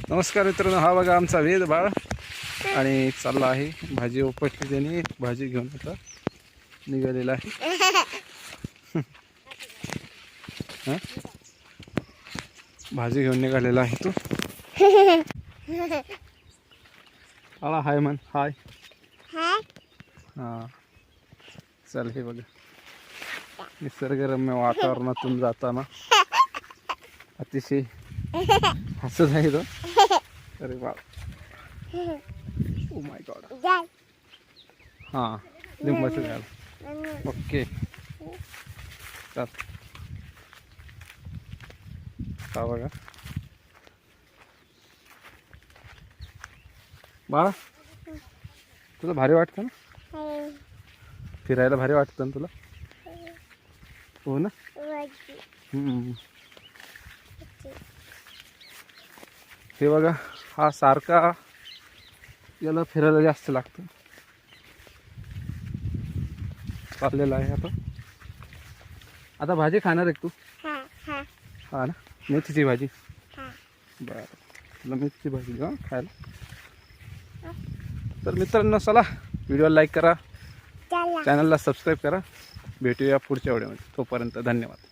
नमस्कार मित्रांनो, हा बघा आमचा वेद बाळ आणि चालला आहे भाजी उपटली. त्याने भाजी घेऊन आता निघालेला आहे. हा? भाजी घेऊन निघालेला आहे तो. आला हाय म्हण. हाय हा. चल, हे बघा निसर्गरम्य वातावरणातून जाताना अतिशय हसत आहे तो. अरे वा, ओ माय गॉड. हां, लिंबाचं झाड. ओके, चल. हा बघा बाळा, तुला भारी वाटतं ना? फिरायला भारी वाटतं ना तुला? हो ना. हे बघा, हा सारखा याला फिरायला जास्त लागतं. चाललेला आहे आता. आता भाजी खाणार आहे तू? हा ना, मेथीची भाजी. बरं, तुला मेथीची भाजी द्या खायला. तर मित्रांनो, चला व्हिडिओला लाईक करा, चॅनलला सबस्क्राईब करा. भेटूया पुढच्या व्हिडिओमध्ये. तोपर्यंत धन्यवाद.